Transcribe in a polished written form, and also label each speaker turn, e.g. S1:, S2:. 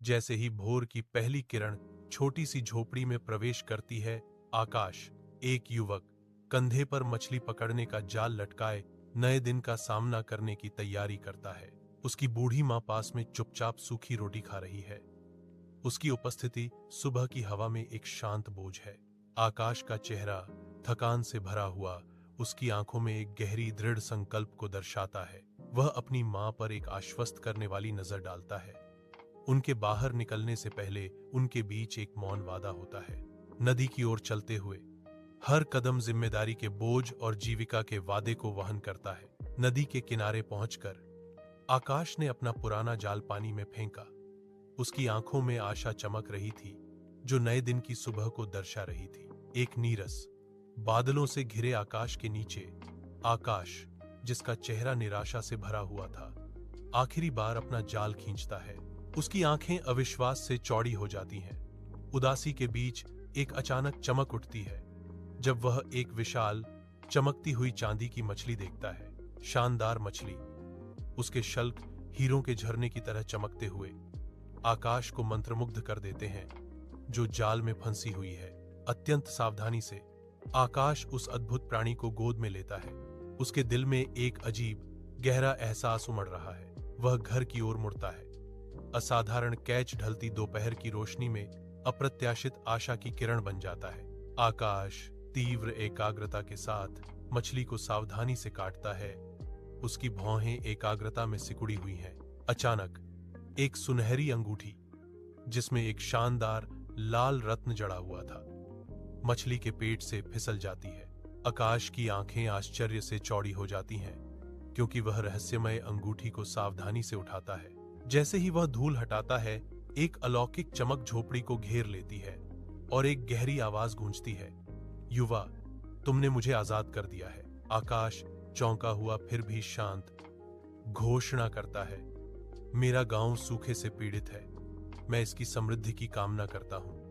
S1: जैसे ही भोर की पहली किरण छोटी सी झोपड़ी में प्रवेश करती है, आकाश, एक युवक, कंधे पर मछली पकड़ने का जाल लटकाए नए दिन का सामना करने की तैयारी करता है। उसकी बूढ़ी मां पास में चुपचाप सूखी रोटी खा रही है। उसकी उपस्थिति सुबह की हवा में एक शांत बोझ है। आकाश का चेहरा थकान से भरा हुआ उसकी आंखों में एक गहरी दृढ़ संकल्प को दर्शाता है। वह अपनी मां पर एक आश्वस्त करने वाली नजर डालता है। उनके बाहर निकलने से पहले उनके बीच एक मौन वादा होता है। नदी की ओर चलते हुए हर कदम जिम्मेदारी के बोझ और जीविका के वादे को वहन करता है। नदी के किनारे पहुंचकर आकाश ने अपना पुराना जाल पानी में फेंका। उसकी आंखों में आशा चमक रही थी, जो नए दिन की सुबह को दर्शा रही थी। एक नीरस, बादलों से घिरे आकाश के नीचे आकाश, जिसका चेहरा निराशा से भरा हुआ था, आखिरी बार अपना जाल खींचता है। उसकी आंखें अविश्वास से चौड़ी हो जाती हैं। उदासी के बीच एक अचानक चमक उठती है जब वह एक विशाल, चमकती हुई चांदी की मछली देखता है। शानदार मछली, उसके शल्क हीरों के झरने की तरह चमकते हुए आकाश को मंत्रमुग्ध कर देते हैं, जो जाल में फंसी हुई है। अत्यंत सावधानी से आकाश उस अद्भुत प्राणी को गोद में लेता है। उसके दिल में एक अजीब, गहरा एहसास उमड़ रहा है। वह घर की ओर मुड़ता है। असाधारण कैच ढलती दोपहर की रोशनी में अप्रत्याशित आशा की किरण बन जाता है। आकाश तीव्र एकाग्रता के साथ मछली को सावधानी से काटता है। उसकी भौहें एकाग्रता में सिकुड़ी हुई हैं। अचानक एक सुनहरी अंगूठी, जिसमें एक शानदार लाल रत्न जड़ा हुआ था, मछली के पेट से फिसल जाती है। आकाश की आंखें आश्चर्य से चौड़ी हो जाती हैं, क्योंकि वह रहस्यमय अंगूठी को सावधानी से उठाता है। जैसे ही वह धूल हटाता है, एक अलौकिक चमक झोपड़ी को घेर लेती है और एक गहरी आवाज गूंजती है, युवा, तुमने मुझे आजाद कर दिया है। आकाश चौंका हुआ फिर भी शांत घोषणा करता है, मेरा गांव सूखे से पीड़ित है, मैं इसकी समृद्धि की कामना करता हूं।